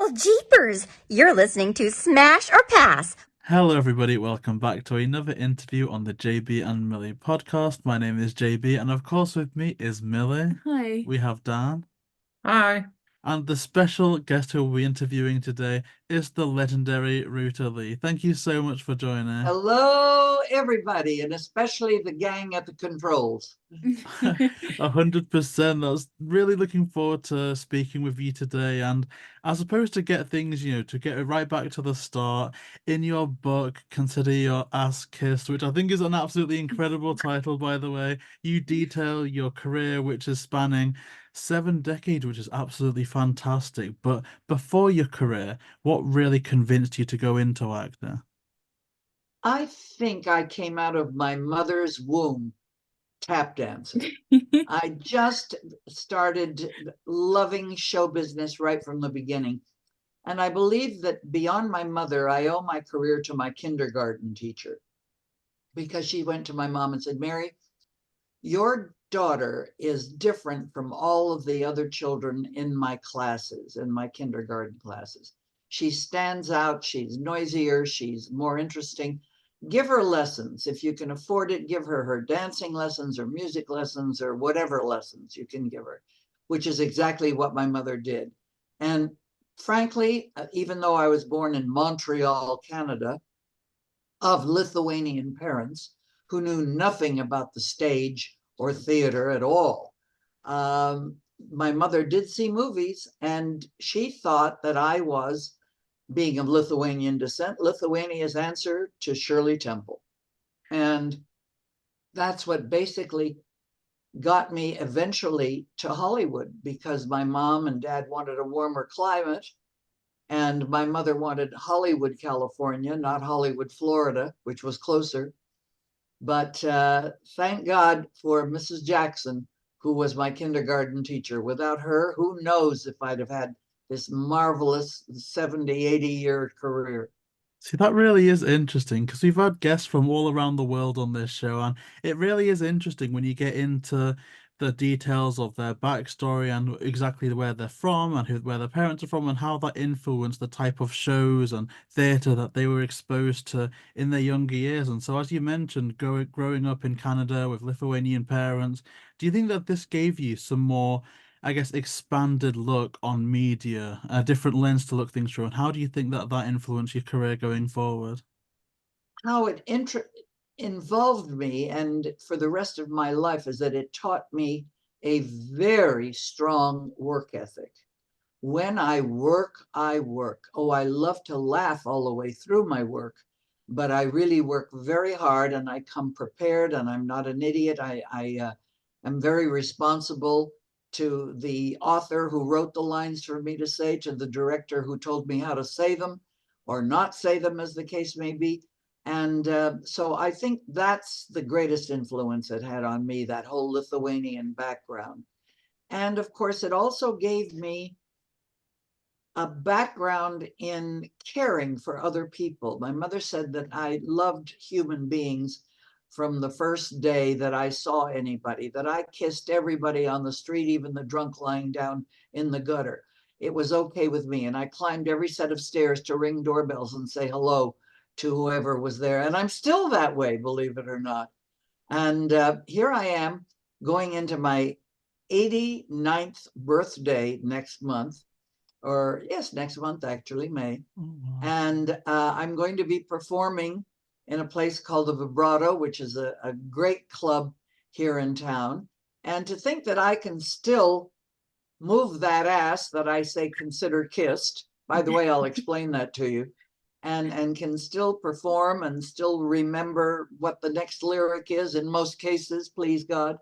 Well, jeepers! You're listening to Smash or Pass. Hello, everybody. Welcome back to another interview on the JayBee and Milly podcast. My name is JayBee, and of course, with me is Milly. Hi. We have Dan. Hi. And the special guest who we'll be interviewing today is the legendary Ruta Lee. Thank you so much for joining. Hello, everybody, and especially the gang at the controls. 100%. I was really looking forward to speaking with you today. And as opposed to get things, to get it right back to the start, in your book, Consider Your Ass Kissed, which I think is an absolutely incredible title, by the way. You detail your career, which is spanning 7 decades, which is absolutely fantastic. But before your career, what really convinced you to go into acting? I think I came out of my mother's womb tap dancing. I just started loving show business right from the beginning. And I believe that beyond my mother, I owe my career to my kindergarten teacher, because she went to my mom and said, Mary, your daughter is different from all of the other children in my classes, in my kindergarten classes. She stands out, she's noisier, she's more interesting. Give her lessons. If you can afford it, give her dancing lessons or music lessons or whatever lessons you can give her, which is exactly what my mother did. And frankly, even though I was born in Montreal, Canada, of Lithuanian parents who knew nothing about the stage or theater at all, my mother did see movies, and she thought that I was, being of Lithuanian descent, Lithuania's answer to Shirley Temple. And that's what basically got me eventually to Hollywood, because my mom and dad wanted a warmer climate, and my mother wanted Hollywood, California, not Hollywood, Florida, which was closer. But thank God for Mrs. Jackson, who was my kindergarten teacher. Without her, who knows if I'd have had this marvelous 70, 80-year career. See, that really is interesting because we've had guests from all around the world on this show, and it really is interesting when you get into the details of their backstory and exactly where they're from and where their parents are from and how that influenced the type of shows and theatre that they were exposed to in their younger years. And so, as you mentioned, growing up in Canada with Lithuanian parents, do you think that this gave you some more, I guess, expanded look on media, a different lens to look things through? And how do you think that that influenced your career going forward? How it involved me, and for the rest of my life, is that it taught me a very strong work ethic. When I work, I work. Oh, I love to laugh all the way through my work, but I really work very hard, and I come prepared, and I'm not an idiot. I am very responsible to the author who wrote the lines for me to say, to the director who told me how to say them or not say them, as the case may be. And so I think that's the greatest influence it had on me, that whole Lithuanian background. And of course, it also gave me a background in caring for other people. My mother said that I loved human beings from the first day that I saw anybody, that I kissed everybody on the street, even the drunk lying down in the gutter. It was okay with me. And I climbed every set of stairs to ring doorbells and say hello to whoever was there. And I'm still that way, believe it or not. And here I am going into my 89th birthday next month, or yes, next month, actually, May. Oh, wow. And I'm going to be performing in a place called the Vibrato, which is a great club here in town. And to think that I can still move that ass that I say consider kissed, by the way, I'll explain that to you, and can still perform and still remember what the next lyric is in most cases, please God.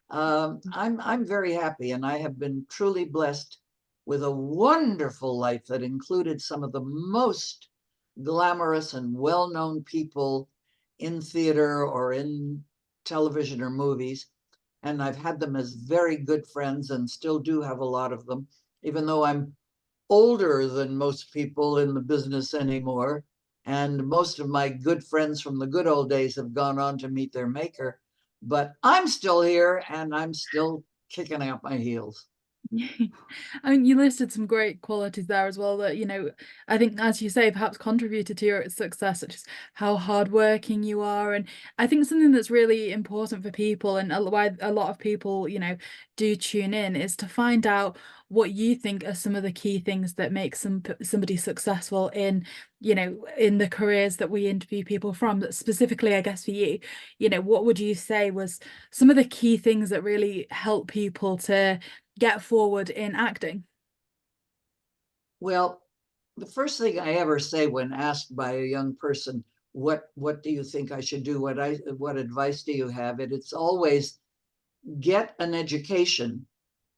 I'm very happy, and I have been truly blessed with a wonderful life that included some of the most glamorous and well-known people in theater or in television or movies. And I've had them as very good friends, and still do have a lot of them, even though I'm older than most people in the business anymore. And most of my good friends from the good old days have gone on to meet their maker. But I'm still here, and I'm still kicking out my heels. I mean, you listed some great qualities there as well that, I think, as you say, perhaps contributed to your success, such as how hardworking you are. And I think something that's really important for people, and why a lot of people, do tune in, is to find out what you think are some of the key things that make somebody successful in, in the careers that we interview people from. But specifically, I guess for you, what would you say was some of the key things that really help people to get forward in acting? Well, the first thing I ever say when asked by a young person, what do you think I should do? What advice do you have? It's always get an education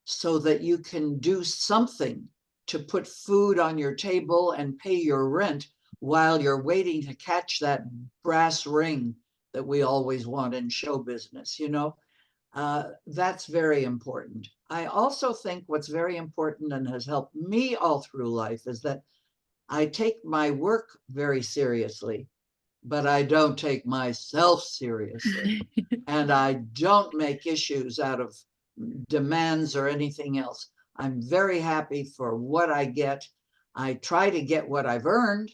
so that you can do something to put food on your table and pay your rent while you're waiting to catch that brass ring that we always want in show business, that's very important. I also think what's very important and has helped me all through life is that I take my work very seriously, but I don't take myself seriously. And I don't make issues out of demands or anything else. I'm very happy for what I get. I try to get what I've earned,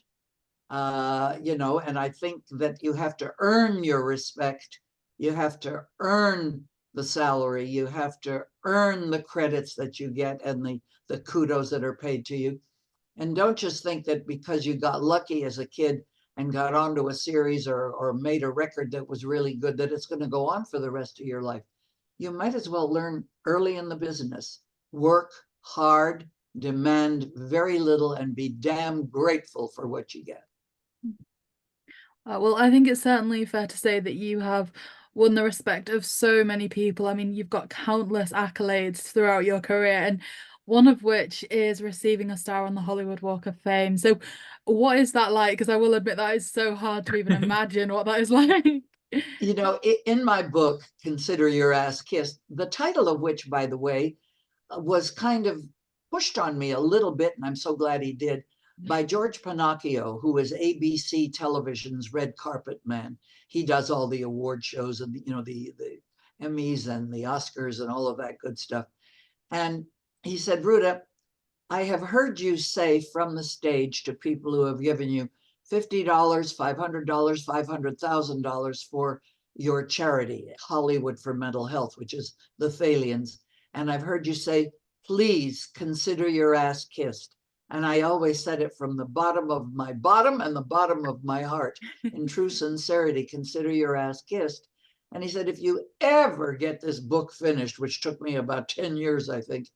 and I think that you have to earn your respect. You have to earn the salary. You have to earn the credits that you get and the kudos that are paid to you. And don't just think that because you got lucky as a kid and got onto a series or made a record that was really good, that it's going to go on for the rest of your life. You might as well learn early in the business. Work hard, demand very little, and be damn grateful for what you get. Well, I think it's certainly fair to say that you have won the respect of so many people. I mean, you've got countless accolades throughout your career, and one of which is receiving a star on the Hollywood Walk of Fame. So what is that like? Because I will admit that is so hard to even imagine what that is like. In my book, Consider Your Ass Kissed, the title of which, by the way, was kind of pushed on me a little bit, and I'm so glad he did, by George Pinocchio, who is ABC Television's red carpet man. He does all the award shows and the Emmys and the Oscars and all of that good stuff. And he said, Ruta, I have heard you say from the stage to people who have given you $50, $500, $500,000 for your charity, Hollywood for Mental Health, which is the Thalians. And I've heard you say, please consider your ass kissed. And I always said it from the bottom of my bottom and the bottom of my heart. In true sincerity, consider your ass kissed. And he said, if you ever get this book finished, which took me about 10 years, I think,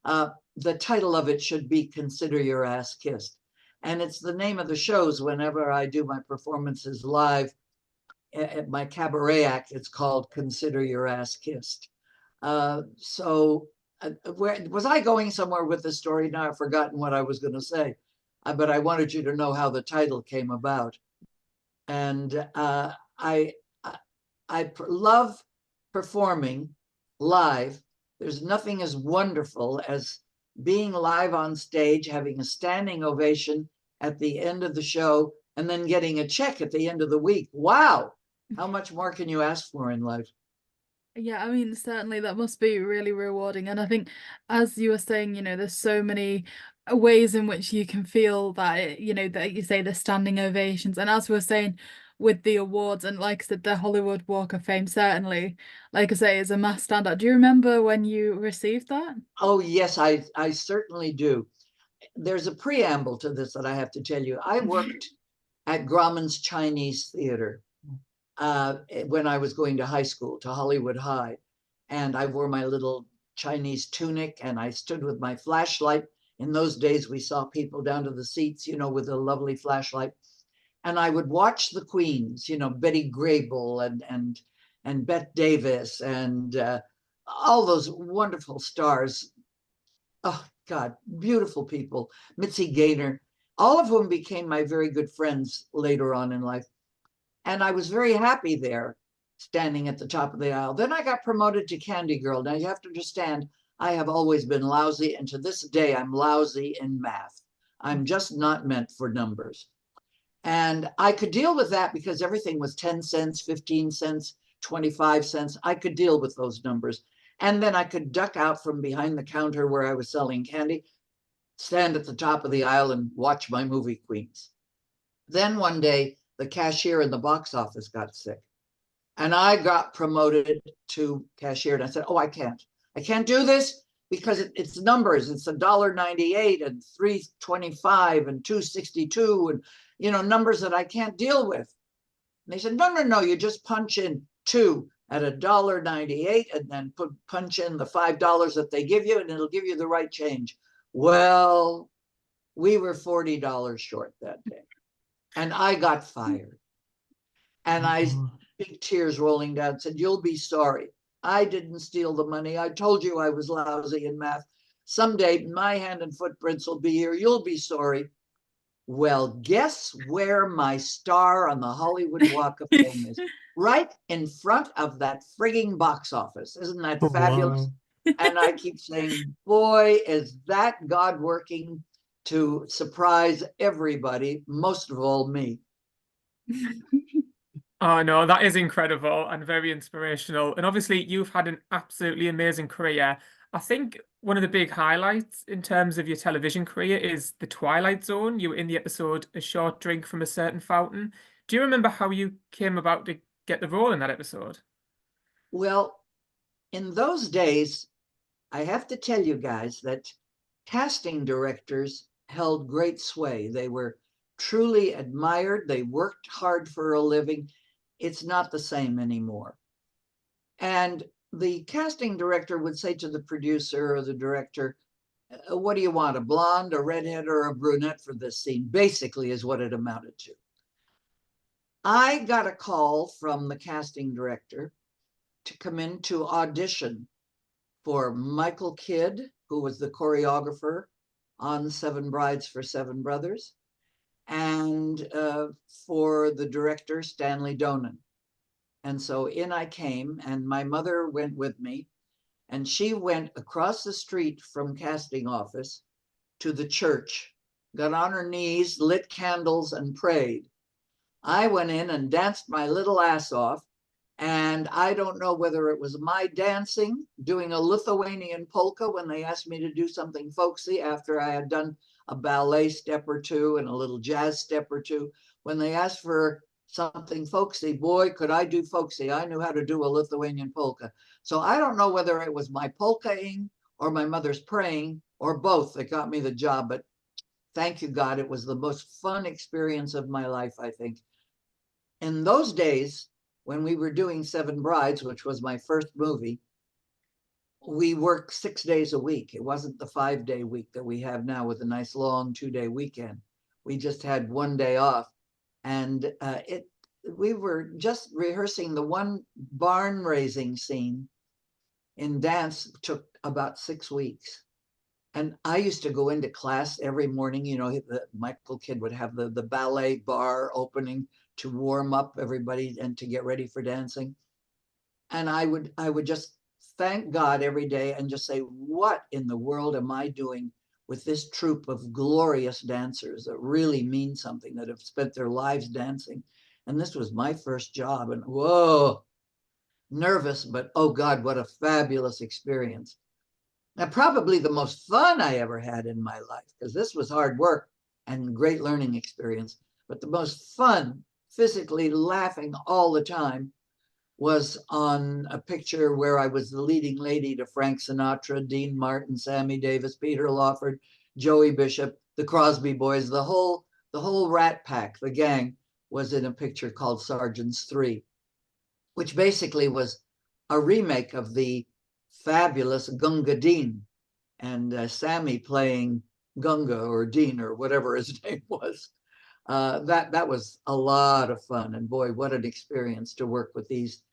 the title of it should be Consider Your Ass Kissed. And it's the name of the shows whenever I do my performances live at my cabaret act. It's called Consider Your Ass Kissed. Where was I going somewhere with this story? Now I've forgotten what I was going to say, but I wanted you to know how the title came about. And I love performing live. There's nothing as wonderful as being live on stage, having a standing ovation at the end of the show, and then getting a check at the end of the week. Wow. How much more can you ask for in life? Yeah, I mean, certainly that must be really rewarding. And I think, as you were saying, there's so many ways in which you can feel that, that you say the standing ovations. And as we were saying with the awards, and like I said, the Hollywood Walk of Fame, certainly, like I say, is a mass standout. Do you remember when you received that? Oh, yes, I certainly do. There's a preamble to this that I have to tell you. I worked at Grauman's Chinese Theater when I was going to high school, to Hollywood High. And I wore my little Chinese tunic and I stood with my flashlight. In those days, we saw people down to the seats, with a lovely flashlight. And I would watch the queens, Betty Grable and Bette Davis and all those wonderful stars. Oh, God, beautiful people. Mitzi Gaynor, all of whom became my very good friends later on in life. And I was very happy there, standing at the top of the aisle. Then I got promoted to Candy Girl. Now you have to understand, I have always been lousy, and to this day, I'm lousy in math. I'm just not meant for numbers. And I could deal with that because everything was 10 cents, 15 cents, 25 cents. I could deal with those numbers. And then I could duck out from behind the counter where I was selling candy, stand at the top of the aisle and watch my movie queens. Then one day, the cashier in the box office got sick. And I got promoted to cashier. And I said, oh, I can't do this because it's numbers. It's $1.98 and $3.25 and $2.62 and, you know, numbers that I can't deal with. And they said, no, you just punch in 2 at $1.98 and then punch in the $5 that they give you and it'll give you the right change. Well, we were $40 short that day and I got fired. And I, big tears rolling down, said, you'll be sorry. I didn't steal the money. I told you I was lousy in math. Someday my hand and footprints will be here. You'll be sorry. Well, guess where my star on the Hollywood Walk of Fame is? Right in front of that frigging box office. Isn't that fabulous? Wow. And I keep saying, boy, is that God working to surprise everybody, most of all me. Oh, no, that is incredible and very inspirational. And obviously, you've had an absolutely amazing career. I think one of the big highlights in terms of your television career is the Twilight Zone. You were in the episode A Short Drink from a Certain Fountain. Do you remember how you came about to get the role in that episode? Well, in those days, I have to tell you guys that casting directors held great sway. They were truly admired. They worked hard for a living. It's not the same anymore. And the casting director would say to the producer or the director, what do you want, a blonde, a redhead, or a brunette for this scene? Basically is what it amounted to. I got a call from the casting director to come in to audition for Michael Kidd, who was the choreographer on Seven Brides for Seven Brothers, and for the director, Stanley Donen. And so in I came, and my mother went with me, and she went across the street from casting office to the church, got on her knees, lit candles, and prayed. I went in and danced my little ass off, and I don't know whether it was my dancing, doing a Lithuanian polka when they asked me to do something folksy after I had done a ballet step or two and a little jazz step or two. When they asked for something folksy, boy, could I do folksy. I knew how to do a Lithuanian polka. So I don't know whether it was my polkaing or my mother's praying or both that got me the job, but thank you, God, it was the most fun experience of my life, I think. In those days, when we were doing Seven Brides, which was my first movie, we worked 6 days a week. It wasn't the 5-day week that we have now with a nice long 2-day weekend. We just had 1 day off. And we were just rehearsing the one barn raising scene in dance took about 6 weeks. And I used to go into class every morning. You know, Michael Kidd would have the ballet bar opening to warm up everybody and to get ready for dancing. And I would just thank God every day and just say, what in the world am I doing with this troupe of glorious dancers that really mean something, that have spent their lives dancing? And this was my first job, and whoa, nervous, but oh God, what a fabulous experience. Now, probably the most fun I ever had in my life, because this was hard work and great learning experience, but the most fun, physically laughing all the time, was on a picture where I was the leading lady to Frank Sinatra, Dean Martin, Sammy Davis, Peter Lawford, Joey Bishop, the Crosby Boys, the whole Rat Pack, the gang, was in a picture called Sergeants 3, which basically was a remake of the fabulous Gunga Dean, and Sammy playing Gunga or Dean or whatever his name was. That was a lot of fun, and boy, what an experience to work with these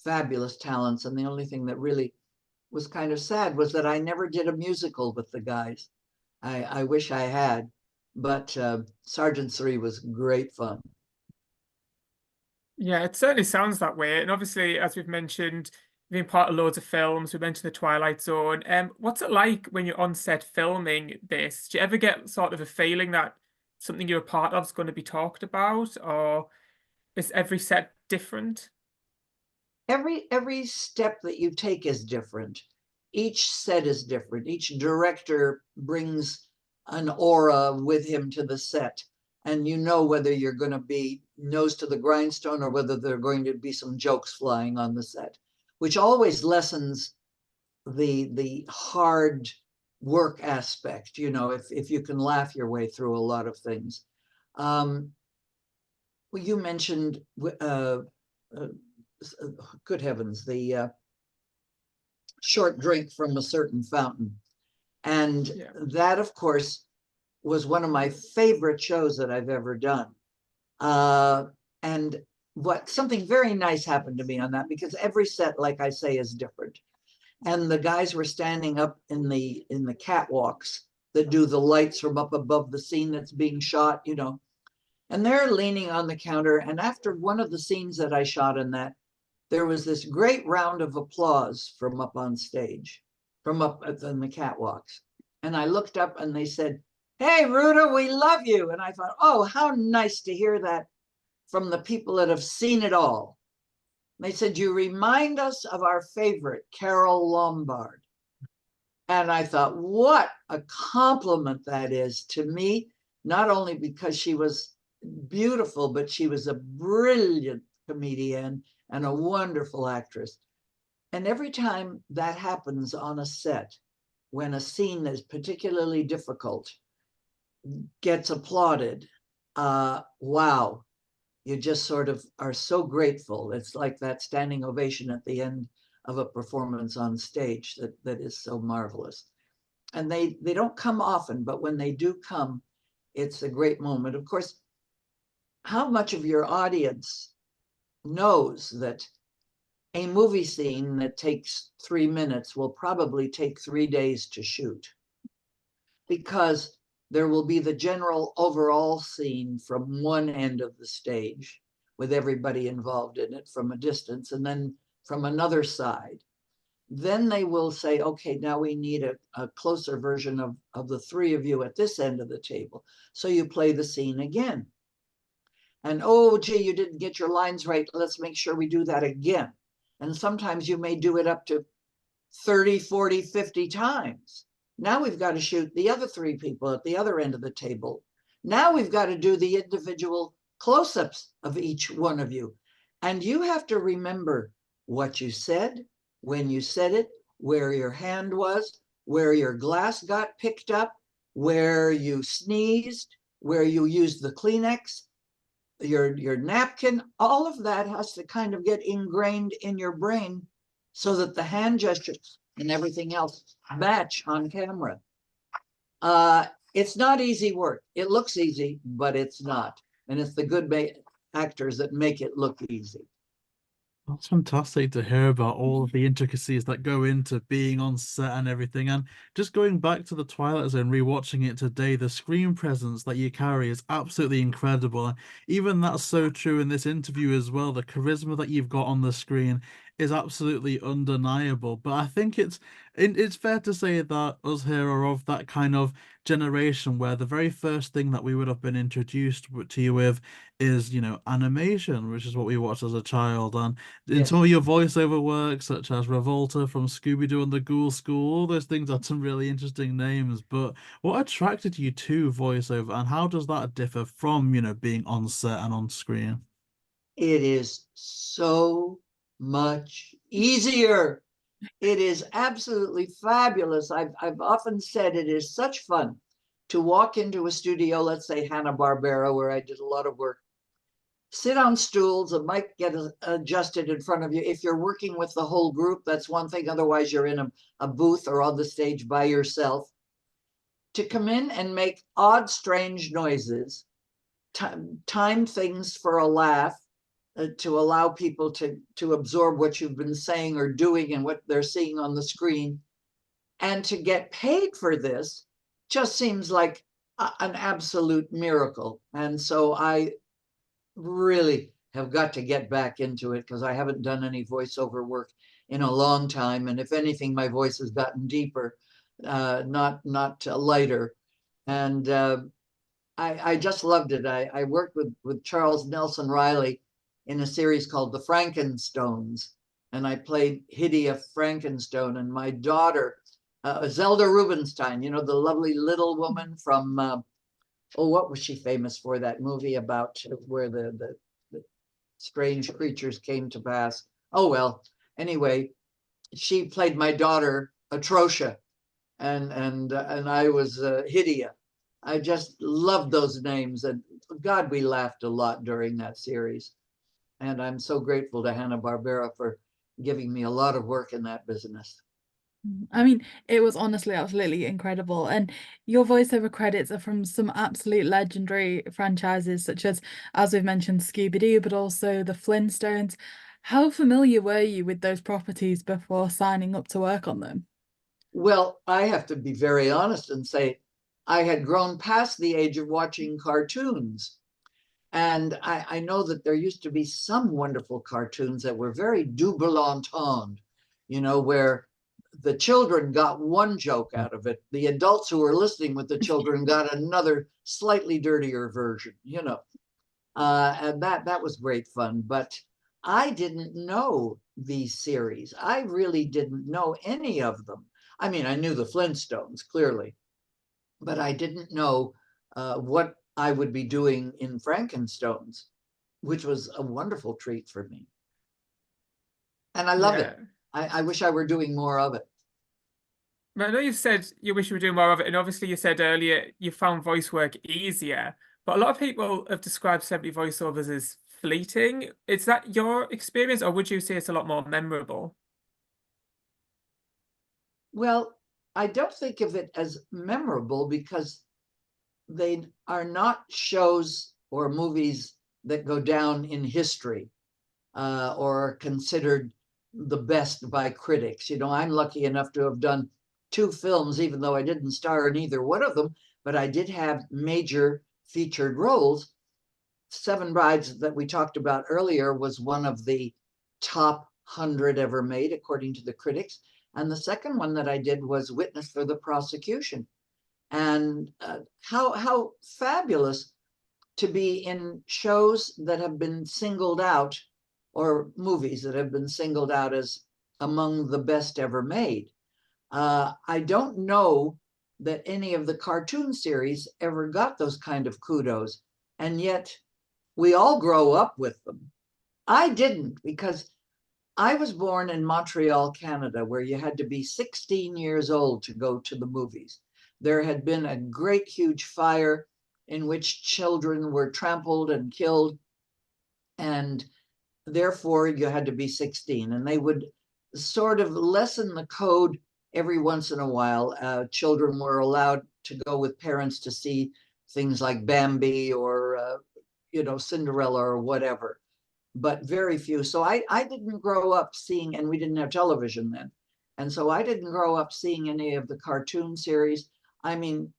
fabulous talents. And the only thing that really was kind of sad was that I never did a musical with the guys. I wish I had, but Sergeant 3 was great fun. Yeah, it certainly sounds that way. And obviously, as we've mentioned, you've been part of loads of films. We mentioned the Twilight Zone. What's it like when you're on set filming this? Do you ever get sort of a feeling that something you're a part of is going to be talked about, or is every set different? Every step that you take is different. each set is different. Each director brings an aura with him to the set. And you know whether you're going to be nose to the grindstone or whether there are going to be some jokes flying on the set, which always lessens the hard work aspect, you know, if you can laugh your way through a lot of things. Well, you mentioned, good heavens, the short drink from a certain fountain. And that, of course, was one of my favorite shows that I've ever done. And something very nice happened to me on that, because every set, like I say, is different. And the guys were standing up in the catwalks that do the lights from up above the scene that's being shot, you know. And they're leaning on the counter. And after one of the scenes that I shot in that, there was this great round of applause from up on stage, from up in the catwalks. And I looked up and they said, "Hey, Ruta, we love you." And I thought, oh, how nice to hear that from the people that have seen it all. They said, "You remind us of our favorite, Carole Lombard." And I thought, what a compliment that is to me, not only because she was beautiful, but she was a brilliant comedian and a wonderful actress. And every time that happens on a set, when a scene is particularly difficult gets applauded, wow, you just sort of are so grateful. It's like that standing ovation at the end of a performance on stage that is so marvelous. And they don't come often, but when they do come, it's a great moment. Of course, how much of your audience knows that a movie scene that takes 3 minutes will probably take 3 days to shoot, because there will be the general overall scene from one end of the stage with everybody involved in it from a distance, and then from another side. Then they will say, okay, now we need a closer version of the three of you at this end of the table. So you play the scene again. And, oh, gee, you didn't get your lines right. Let's make sure we do that again. And sometimes you may do it up to 30, 40, 50 times. Now we've got to shoot the other three people at the other end of the table. Now we've got to do the individual close-ups of each one of you. And you have to remember what you said, when you said it, where your hand was, where your glass got picked up, where you sneezed, where you used the Kleenex, your napkin. All of that has to kind of get ingrained in your brain so that the hand gestures and everything else match on camera. It's not easy work. It looks easy, but it's not. And it's the good actors that make it look easy. That's fantastic to hear about all of the intricacies that go into being on set and everything. And just going back to the Twilight Zone, rewatching it today, the screen presence that you carry is absolutely incredible. And even that's so true in this interview as well. The charisma that you've got on the screen is absolutely undeniable. But I think it's fair to say that us here are of that kind of generation where the very first thing that we would have been introduced to you with is, you know, animation, which is what we watched as a child. And in some of your voiceover work, such as Revolta from Scooby Doo and the Ghoul School, all those things had some really interesting names. But what attracted you to voiceover, and how does that differ from, you know, being on set and on screen? It is so much easier. It is absolutely fabulous. I've often said it is such fun to walk into a studio, let's say Hanna-Barbera, where I did a lot of work, sit on stools, a mic get adjusted in front of you. If you're working with the whole group, that's one thing. Otherwise, you're in a booth or on the stage by yourself. To come in and make odd, strange noises, time things for a laugh, to allow people to absorb what you've been saying or doing and what they're seeing on the screen, and to get paid for this just seems like an absolute miracle. And so I really have got to get back into it, because I haven't done any voiceover work in a long time. And if anything, my voice has gotten deeper, not lighter. And I just loved it. I worked with Charles Nelson Riley in a series called The Frankenstones. and I played Hydia Frankenstone, and my daughter, Zelda Rubinstein, you know, the lovely little woman from, what was she famous for? That movie about where the strange creatures came to pass. Oh, well, anyway, she played my daughter, Atrocia, and I was Hydia. I just loved those names, and God, we laughed a lot during that series. And I'm so grateful to Hanna-Barbera for giving me a lot of work in that business. I mean, it was honestly absolutely incredible. And your voiceover credits are from some absolute legendary franchises, such as we've mentioned, Scooby Doo, but also the Flintstones. How familiar were you with those properties before signing up to work on them? Well, I have to be very honest and say I had grown past the age of watching cartoons. And I know that there used to be some wonderful cartoons that were very double entendre, you know, where the children got one joke out of it. The adults who were listening with the children got another slightly dirtier version, you know. And that was great fun. But I didn't know these series. I really didn't know any of them. I mean, I knew the Flintstones, clearly, but I didn't know what I would be doing in Frankenstones, which was a wonderful treat for me. And I love it. I wish I were doing more of it. I know you said you wish you were doing more of it, and obviously you said earlier you found voice work easier, but a lot of people have described celebrity voiceovers as fleeting. Is that your experience, or would you say it's a lot more memorable? Well, I don't think of it as memorable because they are not shows or movies that go down in history or are considered the best by critics. You know, I'm lucky enough to have done 2 films, even though I didn't star in either one of them, but I did have major featured roles. Seven Brides that we talked about earlier was one of the top 100 ever made, according to the critics. And the second one that I did was Witness for the Prosecution. And how fabulous to be in shows that have been singled out, or movies that have been singled out as among the best ever made. I don't know that any of the cartoon series ever got those kind of kudos, and yet we all grow up with them. I didn't, because I was born in Montreal, Canada, where you had to be 16 years old to go to the movies. There had been a great, huge fire in which children were trampled and killed, and therefore you had to be 16. And they would sort of lessen the code every once in a while. Children were allowed to go with parents to see things like Bambi or, you know, Cinderella or whatever, but very few. So I didn't grow up seeing, and we didn't have television then. And so I didn't grow up seeing any of the cartoon series. I mean,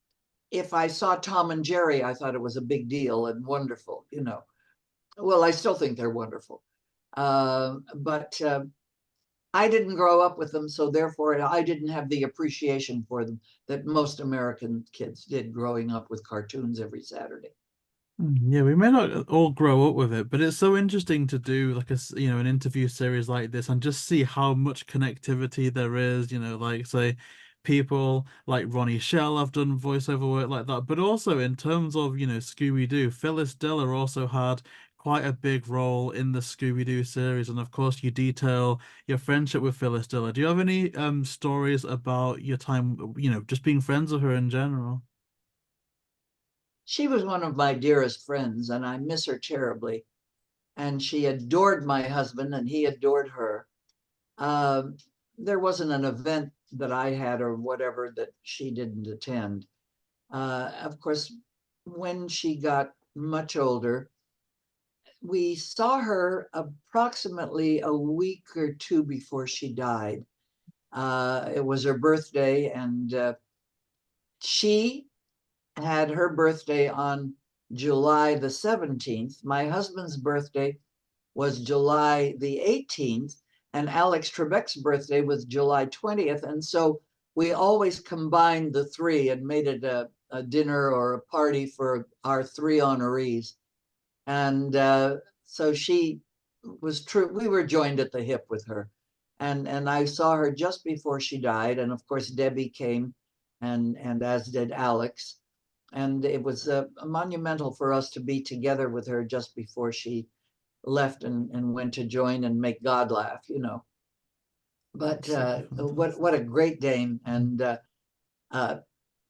if I saw Tom and Jerry, I thought it was a big deal and wonderful, you know. Well, I still think they're wonderful. But I didn't grow up with them, so therefore I didn't have the appreciation for them that most American kids did growing up with cartoons every Saturday. Yeah, we may not all grow up with it, but it's so interesting to do like an interview series like this and just see how much connectivity there is, like say people like Ronnie Shell have done voiceover work like that, but also in terms of, Scooby Doo, Phyllis Diller also had quite a big role in the Scooby Doo series, and of course you detail your friendship with Phyllis Diller. Do you have any stories about your time, just being friends with her in general? She was one of my dearest friends, and I miss her terribly. And she adored my husband, and he adored her. There wasn't an event that I had or whatever that she didn't attend. Of course, when she got much older, we saw her approximately a week or 2 before she died. It was her birthday, and she had her birthday on July the 17th. My husband's birthday was July the 18th, and Alex Trebek's birthday was July 20th. And so we always combined the 3 and made it a dinner or a party for our 3 honorees. And so she was true. We were joined at the hip with her. and I saw her just before she died. And of course, Debbie came, and as did Alex. And it was monumental for us to be together with her just before she left and went to join and make God laugh, you know. But what a great dame. And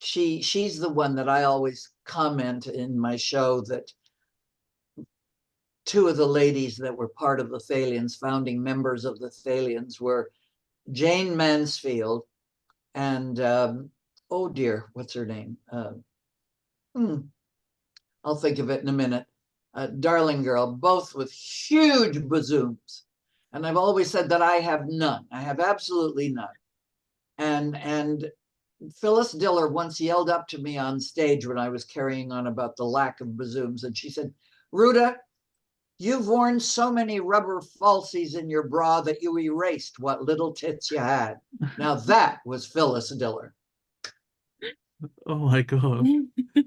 she's the one that I always comment in my show that two of the ladies that were part of the Thalians, founding members of the Thalians, were Jane Mansfield and oh dear, what's her name? I'll think of it in a minute. Darling girl, both with huge bazooms. And I've always said that I have none. I have absolutely none. And Phyllis Diller once yelled up to me on stage when I was carrying on about the lack of bazooms. And she said, Ruta, you've worn so many rubber falsies in your bra that you erased what little tits you had. Now that was Phyllis Diller. Oh my God.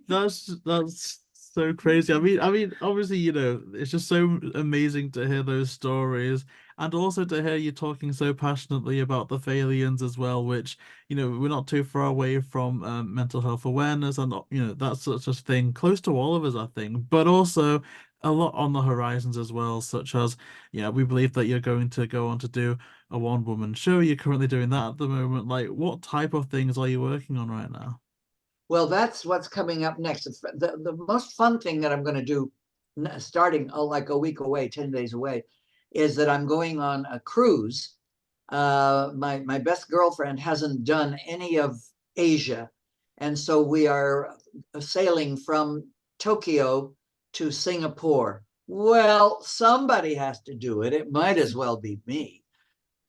That's so crazy. I mean, obviously, you know, it's just so amazing to hear those stories, and also to hear you talking so passionately about the Thalians as well, which, you know, we're not too far away from mental health awareness, and you know, that's such a thing close to all of us, I think, but also a lot on the horizons as well, such as, you know, we believe that you're going to go on to do a one-woman show. You're currently doing that at the moment. Like, what type of things are you working on right now? Well, that's what's coming up next. The most fun thing that I'm going to do, starting like a week away, 10 days away, is that I'm going on a cruise. My best girlfriend hasn't done any of Asia. And so we are sailing from Tokyo to Singapore. Well, somebody has to do it. It might as well be me.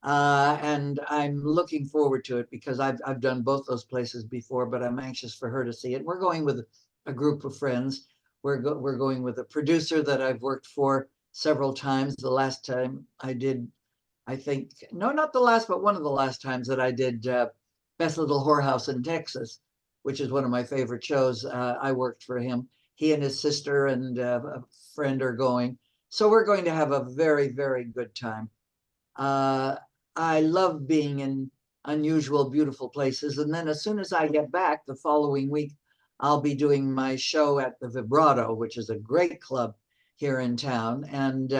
And I'm looking forward to it because I've done both those places before, but I'm anxious for her to see it. We're going with a group of friends. We're going with a producer that I've worked for several times. The last time I did, I think, no, not the last, but one of the last times that I did Best Little Whorehouse in Texas, which is one of my favorite shows. I worked for him. He and his sister and a friend are going. So we're going to have a very, very good time. I love being in unusual, beautiful places. And then as soon as I get back the following week, I'll be doing my show at the Vibrato, which is a great club here in town. And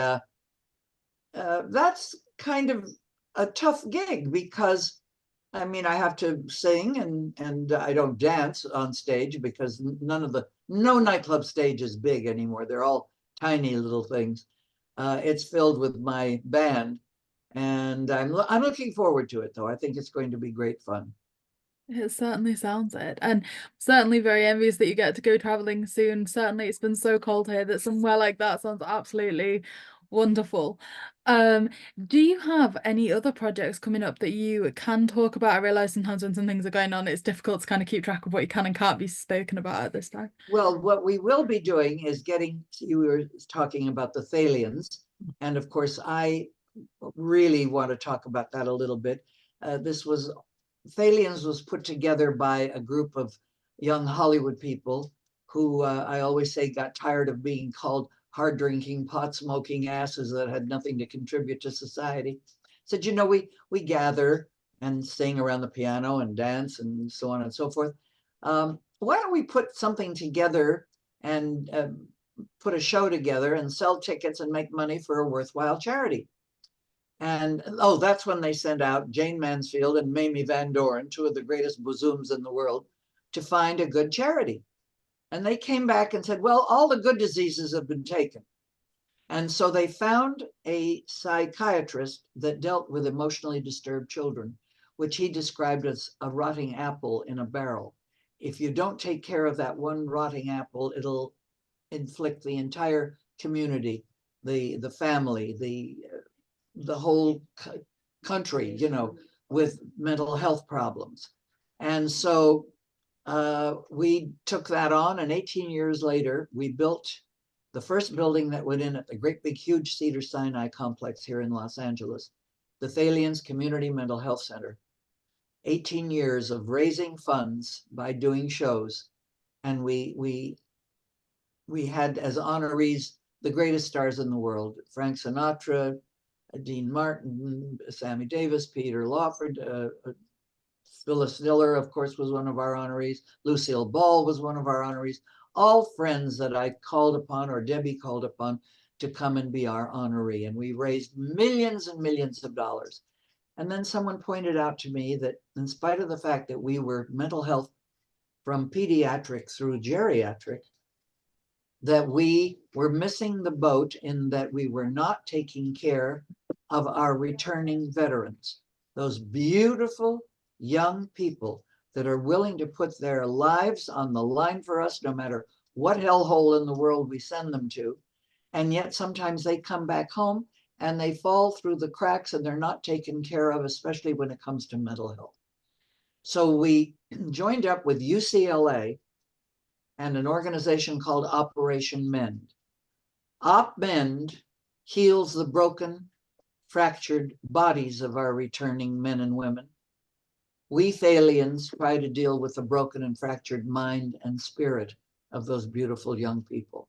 that's kind of a tough gig because, I mean, I have to sing and I don't dance on stage because no nightclub stage is big anymore. They're all tiny little things. It's filled with my band. And I'm looking forward to it, though. I think it's going to be great fun. It certainly sounds it, and certainly very envious that you get to go traveling soon. Certainly, it's been so cold here that somewhere like that sounds absolutely wonderful. Do you have any other projects coming up that you can talk about? I realize sometimes when some things are going on, it's difficult to kind of keep track of what you can and can't be spoken about at this time. Well, what we will be doing is you were talking about the Thalians, and of course, I really want to talk about that a little bit. Thalians was put together by a group of young Hollywood people who I always say got tired of being called hard drinking, pot smoking asses that had nothing to contribute to society. Said, you know, we gather and sing around the piano and dance and so on and so forth. Why don't we put something together and put a show together and sell tickets and make money for a worthwhile charity? And oh, that's when they sent out Jane Mansfield and Mamie Van Doren, two of the greatest bazooms in the world, to find a good charity. And they came back and said, well, all the good diseases have been taken. And so they found a psychiatrist that dealt with emotionally disturbed children, which he described as a rotting apple in a barrel. If you don't take care of that one rotting apple, it'll inflict the entire community, the family, the whole country, you know, with mental health problems. And so we took that on, and 18 years later, we built the first building that went in at the great big huge Cedars-Sinai complex here in Los Angeles, the Thalians Community Mental Health Center. 18 years of raising funds by doing shows. And we had as honorees the greatest stars in the world: Frank Sinatra, Dean Martin, Sammy Davis, Peter Lawford, Phyllis Diller, of course, was one of our honorees. Lucille Ball was one of our honorees. All friends that I called upon, or Debbie called upon, to come and be our honoree. And we raised millions and millions of dollars. And then someone pointed out to me that in spite of the fact that we were mental health from pediatric through geriatric, that we were missing the boat in that we were not taking care of our returning veterans, those beautiful young people that are willing to put their lives on the line for us, no matter what hellhole in the world we send them to. And yet sometimes they come back home and they fall through the cracks and they're not taken care of, especially when it comes to mental health. So we joined up with UCLA and an organization called Operation Mend. OpMend heals the broken, fractured bodies of our returning men and women. We Thalians try to deal with the broken and fractured mind and spirit of those beautiful young people.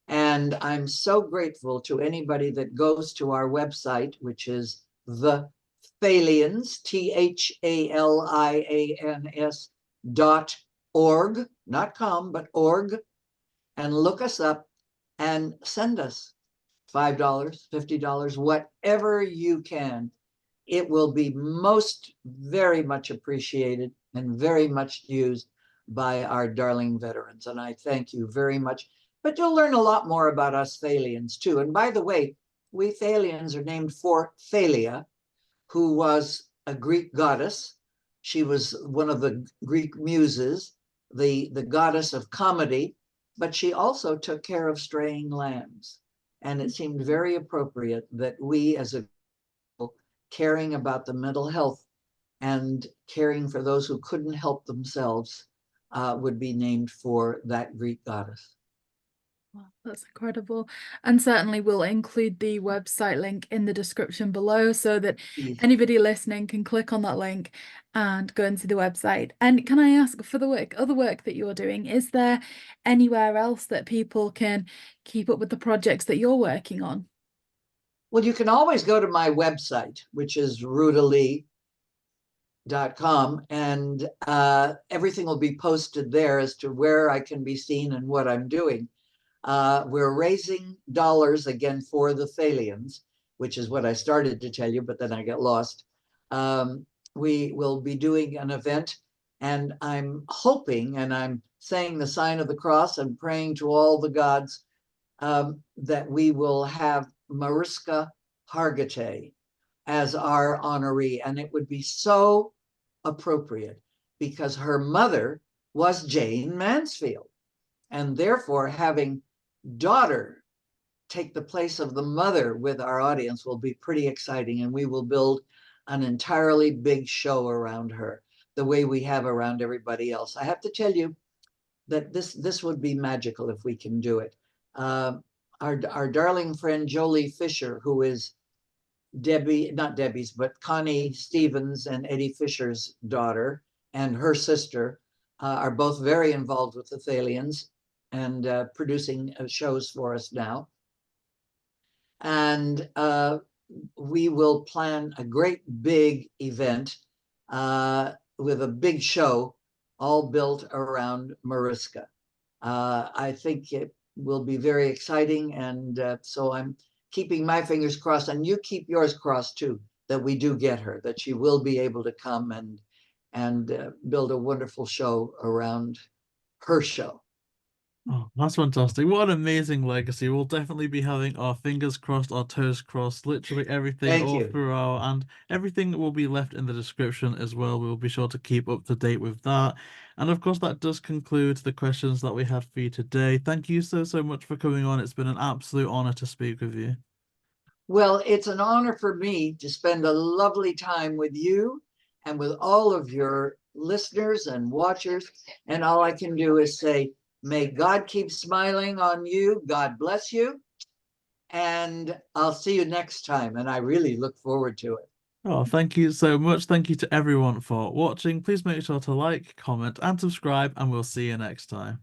And I'm so grateful to anybody that goes to our website, which is the Thalians, THALIANS.org, not com, but org, and look us up and send us $5, $50, whatever you can. It will be most very much appreciated and very much used by our darling veterans. And I thank you very much. But you'll learn a lot more about us Thalians too. And by the way, we Thalians are named for Thalia, who was a Greek goddess. She was one of the Greek muses, the goddess of comedy, but she also took care of straying lambs. And it seemed very appropriate that we, as a people caring about the mental health and caring for those who couldn't help themselves, would be named for that Greek goddess. Wow, that's incredible. And certainly we'll include the website link in the description below so that anybody listening can click on that link and go into the website. And can I ask, for the other work that you're doing, is there anywhere else that people can keep up with the projects that you're working on? Well, you can always go to my website, which is rutalee.com, and everything will be posted there as to where I can be seen and what I'm doing. We're raising dollars again for the Thalians, which is what I started to tell you, but then I got lost. We will be doing an event, and I'm hoping, and I'm saying the sign of the cross and praying to all the gods, that we will have Mariska Hargitay as our honoree. And it would be so appropriate because her mother was Jane Mansfield. And therefore, having daughter take the place of the mother with our audience will be pretty exciting. And we will build an entirely big show around her, the way we have around everybody else. I have to tell you that this would be magical if we can do it. Our darling friend Jolie Fisher, who is not Debbie's, but Connie Stevens and Eddie Fisher's daughter, and her sister, are both very involved with the Thalians and producing shows for us now. And we will plan a great big event with a big show all built around Mariska. I think it will be very exciting, and so I'm keeping my fingers crossed, and you keep yours crossed too, that we do get her, that she will be able to come and build a wonderful show around her show. Oh, that's fantastic. What an amazing legacy. We'll definitely be having our fingers crossed, our toes crossed, literally everything Thank all you. throughout, and everything will be left in the description as well. We'll be sure to keep up to date with that. And of course, that does conclude the questions that we had for you today. Thank you so much for coming on. It's been an absolute honor to speak with you. Well, it's an honor for me to spend a lovely time with you and with all of your listeners and watchers. And all I can do is say, may God keep smiling on you. God bless you. And I'll see you next time. And I really look forward to it. Oh, thank you so much. Thank you to everyone for watching. Please make sure to like, comment, and subscribe, and we'll see you next time.